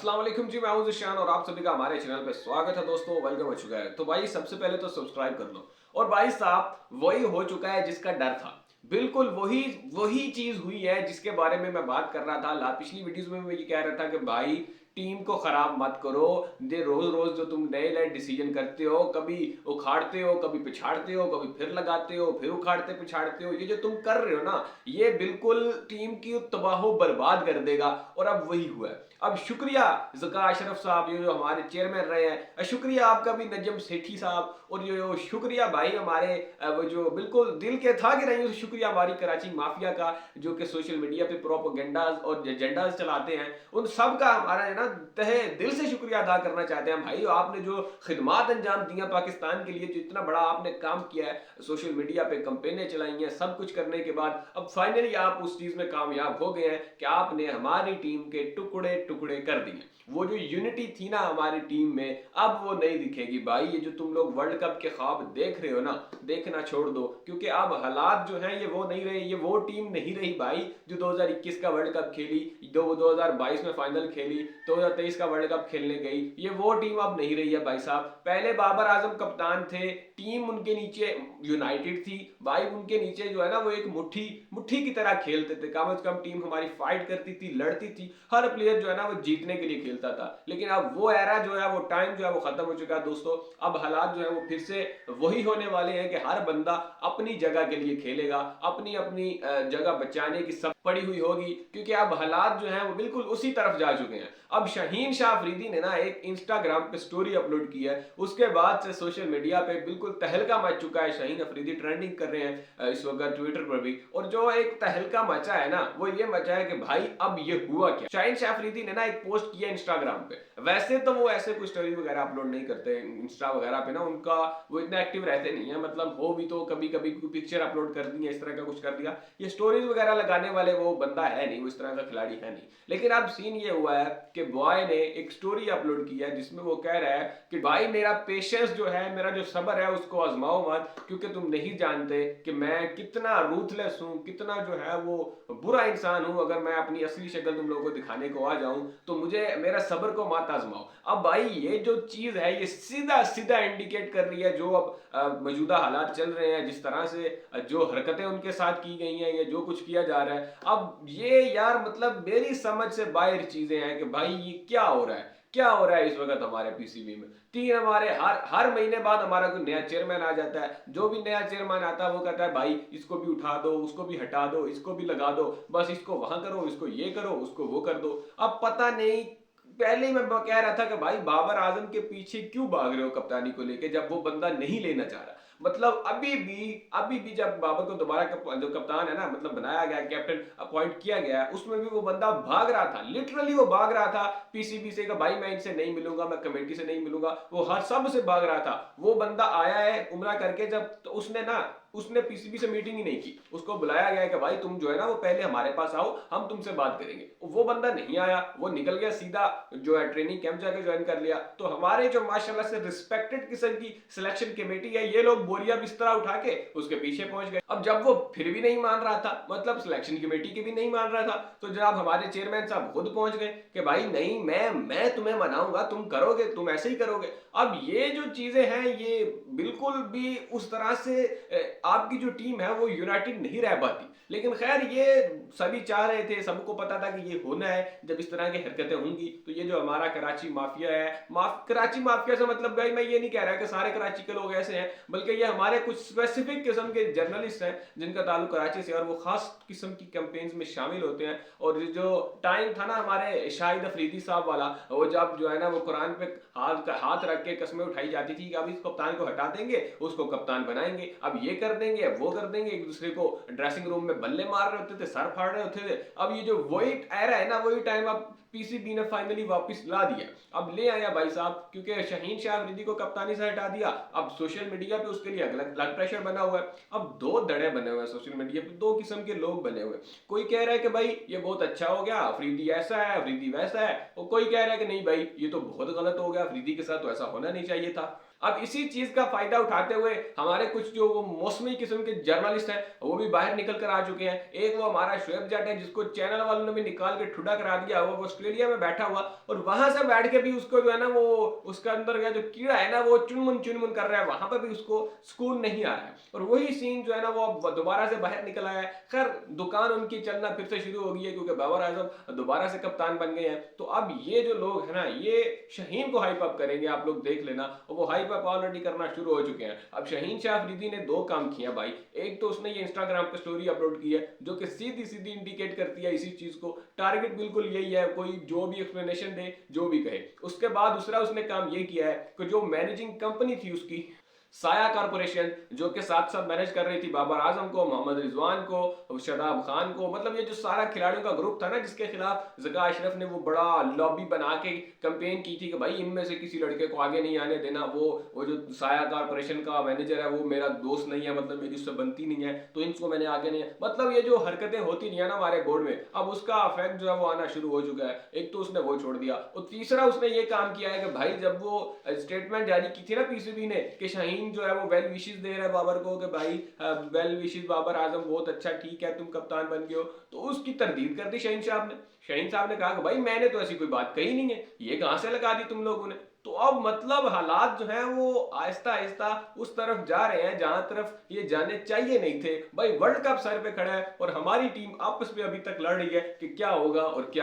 अस्सलाम वालेकुम जी, मैं हूं ज़िशान और आप सभी का हमारे चैनल पे स्वागत है। दोस्तों वेलकम हो चुका है। तो भाई सबसे पहले तो सब्सक्राइब कर लो। और भाई साहब वही हो चुका है जिसका डर था। बिल्कुल वही वही चीज हुई है जिसके बारे में मैं बात कर रहा था। पिछली वीडियोस में मैं ये कह रहा था कि भाई टीम को खराब मत करो। दे रोज रोज जो तुम नए नए डिसीजन करते हो, कभी उखाड़ते हो, कभी पिछाड़ते हो, कभी फिर लगाते हो, फिर उखाड़ते पिछाड़ते हो, ये जो तुम कर रहे हो ना, ये बिल्कुल टीम की तबाहो बर्बाद कर देगा। और अब वही हुआ है। अब शुक्रिया ज़का अशरफ साहब, ये जो हमारे चेयरमैन रहे हैं, शुक्रिया आपका भी नजम सेठी साहब, और जो शुक्रिया भाई हमारे वो जो बिल्कुल दिल के था कि नहीं, शुक्रिया हमारी कराची माफिया का, जो कि सोशल मीडिया पे प्रोपोगेंडाज और एजेंडाज चलाते हैं, उन सब का हमारा है ना तहे दिल से शुक्रिया अदा करना चाहते हैं। भाई आपने जो खिदमात अंजाम दिया पाकिस्तान के लिए, जो इतना बड़ा आपने काम किया है, सोशल मीडिया पे कंपेनें चलाई हैं, सब कुछ करने के बाद अब फाइनली आप उस चीज में कामयाब हो गए हैं कि आपने हमारी टीम के टुकड़े टुकड़े कर दिए। वो जो यूनिटी थी ना हमारी टीम में, अब वो नहीं दिखेगी भाई। ये जो तुम लोग वर्ल्ड कप के ख्वाब देख रहे हो ना, देखना छोड़ दो, क्योंकि अब हालात जो हैं ये वो नहीं रहे। ये वो टीम नहीं रही भाई जो 2021 का वर्ल्ड कप खेली, 2022 में फाइनल खेली, 2023 का वर्ल्ड कप खेलने गई। ये वो टीम अब नहीं रही है भाई साहब। पहले बाबर आजम कप्तान थे, टीम उनके नीचे यूनाइटेड थी भाई। उनके नीचे जो है ना वो एक मुट्ठी मुट्ठी की तरह खेलते थे। कम से कम टीम हमारी फाइट करती थी, लड़ती थी, हर प्लेयर जो है ना वो जीतने के लिए खेलता था। लेकिन अब वो एरा जो है, वो टाइम जो है वो खत्म हो चुका है दोस्तों। अब हालात जो है वो फिर से वही होने वाले हैं कि हर बंदा अपनी जगह के लिए खेलेगा, अपनी अपनी जगह बचाने की सब पड़ी हुई होगी, क्योंकि अब हालात जो हैं वो बिल्कुल उसी तरफ जा चुके हैं। अब शाहीन शाह अफरीदी ने ना एक इंस्टाग्राम पे स्टोरी अपलोड की है, उसके बाद से सोशल मीडिया पे बिल्कुल तहलका मच चुका है। शाहीन अफरीदी ट्रेंडिंग कर रहे हैं इस वक्त ट्विटर पर भी। और जो एक तहलका मचा है ना, वो ये मचा है कि भाई अब ये हुआ क्या। शाहीन शाह अफरीदी ने ना एक पोस्ट किया इंस्टाग्राम पे। वैसे तो वो ऐसे कोई स्टोरी वगैरह अपलोड नहीं करते इंस्टा वगैरह पे ना, उनका वो इतना एक्टिव रहते नहीं है। मतलब हो भी तो कभी कभी पिक्चर अपलोड कर दी है, इस तरह का कुछ कर दिया। ये स्टोरीज वगैरह लगाने वाले वो बंदा है नहीं, वो इस तरह का खिलाड़ी है नहीं। लेकिन अब सीन ये हुआ है कि बॉय ने एक स्टोरी अपलोड की है जिसमें वो कह रहा है कि भाई मेरा पेशेंस जो है, मेरा जो सब्र है, उसको आजमाओ मत, क्योंकि तुम नहीं जानते कि मैं कितना रूथलेस हूं, कितना जो है वो बुरा इंसान हूं। अगर मैं अपनी असली शक्ल तुम लोगों को दिखाने को आ जाऊं तो मुझे मेरा सब्र को मत आजमाओ। अब भाई ये जो चीज है ये सीधा सीधा इंडिकेट कर रही है जो अब मौजूदा हालात चल रहे हैं, जिस तरह से जो हरकतें उनके साथ की गई हैं, या जो कुछ किया जा रहा है। अब ये यार मतलब मेरी समझ से बाहर चीजें हैं कि भाई ये क्या हो रहा है, क्या हो रहा है इस वक्त हमारे पीसीबी में। तीन हमारे हर हर महीने बाद हमारा कोई नया चेयरमैन आ जाता है। जो भी नया चेयरमैन आता है वो कहता है भाई इसको भी उठा दो, उसको भी हटा दो, इसको भी लगा दो, बस इसको वहां करो, इसको ये करो, उसको वो कर दो। अब पता नहीं, पहले ही मैं कह रहा था कि भाई बाबर आजम के पीछे क्यों भाग रहे हो कप्तानी को लेके, जब वो बंदा नहीं लेना चाह रहा। मतलब अभी भी जब बाबर को दोबारा जो कप्तान है ना, मतलब बनाया गया, कैप्टन अपॉइंट किया गया, उसमें भी वो बंदा भाग रहा था, लिटरली वो भाग रहा था पीसीबी से कि भाई मैं इनसे नहीं मिलूंगा, मैं कमेटी से नहीं मिलूंगा। वो हर सब से भाग रहा था। वो बंदा आया है उम्रा करके जब, तो उसने पीसीबी से मीटिंग ही नहीं की। उसको बुलाया गया कि भाई तुम जो है ना वो पहले हमारे पास आओ, हम तुमसे बात करेंगे। वो बंदा नहीं आया, वो निकल गया सीधा जो है ट्रेनिंग कैंप जाके ज्वाइन कर लिया। तो हमारे जो माशाल्लाह से रिस्पेक्टेड किस्म की सिलेक्शन कमेटी है, ये लोग बोरिया बिस्तरा उठा के उसके पीछे पहुंच गए। अब जब वो फिर भी नहीं मान रहा था, मतलब सिलेक्शन कमेटी के भी नहीं मान रहा था, तो जब हमारे चेयरमैन साहब खुद पहुंच गए कि भाई नहीं, मैं तुम्हें मनाऊंगा, तुम करोगे, तुम ऐसे ही करोगे। अब ये जो चीजें हैं ये बिल्कुल भी उस तरह से आपकी जो टीम है वो यूनाइटेड नहीं रह पाती। लेकिन खैर ये सभी चाह रहे थे, सबको पता था कि ये होना है। जब इस तरह की हरकतें होंगी तो ये जो हमारा कराची माफिया है, कराची माफिया से मतलब भाई मैं ये नहीं कह रहा कि सारे कराची के लोग ऐसे हैं, बल्कि ये हमारे कुछ स्पेसिफिक किस्म के जर्नलिस्ट हैं जिनका ताल्लुक कराची से, और वो खास किस्म की कैंपेन्स में शामिल होते हैं। और जो टाइम था ना हमारे शाहिद अफरीदी साहब वाला, वो जब जो है ना वो कुरान पे हाथ रख के कस्में उठाई जाती थी कि अब इस कप्तान को हटा देंगे, उसको कप्तान बनाएंगे, अब ये कर देंगे, अब वो कर देंगे, एक दूसरे को ड्रेसिंग रूम में बल्ले मार रहे होते थे, सर फाड़ रहे होते थे। अब ये जो वही एरा है ना, वही टाइम अब पीसीबी ने फाइनली वापस ला दिया। अब ले आया भाई साहब, क्योंकि शाहीन शाह अफरीदी को कप्तानी से हटा दिया। अब सोशल मीडिया पे उसके लिए अलग प्रेशर बना हुआ है। अब दो धड़े बने हुए हैं सोशल मीडिया पे, दो किस्म के लोग बने हुए हैं। कोई कह रहा है कि भाई ये बहुत अच्छा हो गया, अफरीदी ऐसा है, अफरीदी वैसा है, और कोई कह रहा है कि नहीं भाई ये तो बहुत गलत हो गया, अफरीदी के साथ तो ऐसा होना नहीं चाहिए था। अब इसी चीज का फायदा उठाते हुए हमारे कुछ जो वो मौसमी किस्म के जर्नलिस्ट हैं वो भी बाहर निकल कर आ चुके हैं। एक वो हमारा शुएब जट है जिसको चैनल वालों ने भी निकाल के ठुडा करा दिया, वो ऑस्ट्रेलिया में बैठा हुआ और वहां से बैठ के भी उसको जो है ना वो उसका अंदर का जो कीड़ा है ना वो चुनमुन चुनमुन कर रहा है, वहां पर भी उसको सुकून नहीं आ रहा है। और वही सीन जो है ना वो अब दोबारा से बाहर निकल आया है। खैर दुकान उनकी चलना फिर से शुरू हो गई है क्योंकि बाबर आजम दोबारा से कप्तान बन गए हैं। तो अब ये जो लोग है ना ये शाहीन को हाइप अप करेंगे, आप लोग देख लेना, और वो हाइप अप ऑलरेडी करना शुरू हो चुके हैं। अब शाहीन शाह अफरीदी ने दो काम किए हैं भाई। एक तो उसने ये इंस्टाग्राम पे स्टोरी अपलोड की है जो कि सीधी सीधी इंडिकेट करती है इसी चीज को, टारगेट बिल्कुल यही है, कोई जो भी एक्सप्लेनेशन दे जो भी कहे। उसके बाद दूसरा उसने काम ये किया है कि जो मैनेजिंग कंपनी थी उसकी साया कारपोरेशन, जो कि साथ साथ मैनेज कर रही थी बाबर आजम को, मोहम्मद रिजवान को, शदाब खान को, मतलब ये जो सारा खिलाड़ियों का ग्रुप था ना जिसके खिलाफ जका अशरफ ने वो बड़ा लॉबी बना के कैंपेन की थी कि भाई इनमें से किसी लड़के को आगे नहीं आने देना, वो जो साया कारपोरेशन का मैनेजर है वो मेरा दोस्त नहीं है, मतलब मेरी उससे बनती नहीं है, तो इनको मैंने आगे नहीं है, मतलब ये जो हरकतें होती नहीं है ना हमारे बोर्ड में, अब उसका इफेक्ट जो है वो आना शुरू हो चुका है। एक तो उसने वो छोड़ दिया, और तीसरा उसने ये काम किया है कि भाई जब वो स्टेटमेंट जारी की थी ना पीसीबी ने कि शाहीन जो है वो वेल विशेस दे रहा है बाबर को कि भाई वेल विशेस बाबर आजम, बहुत अच्छा, ठीक है तुम कप्तान बन गए हो, तो उसकी तरदीद कर दी शाहीन साहब ने। शाहीन साहब ने कहा कि भाई मैंने तो ऐसी कोई बात कही नहीं है, ये कहां से लगा दी तुम लोगों ने। तो अब मतलब हालात जो है वो आहिस्ता आहिस्ता उस तरफ जा रहे हैं जहां तरफ ये जाने चाहिए नहीं थे। भाई वर्ल्ड कप सर पे खड़ा है और हमारी टीम आपस में अभी तक लड़ रही है कि क्या होगा और क्या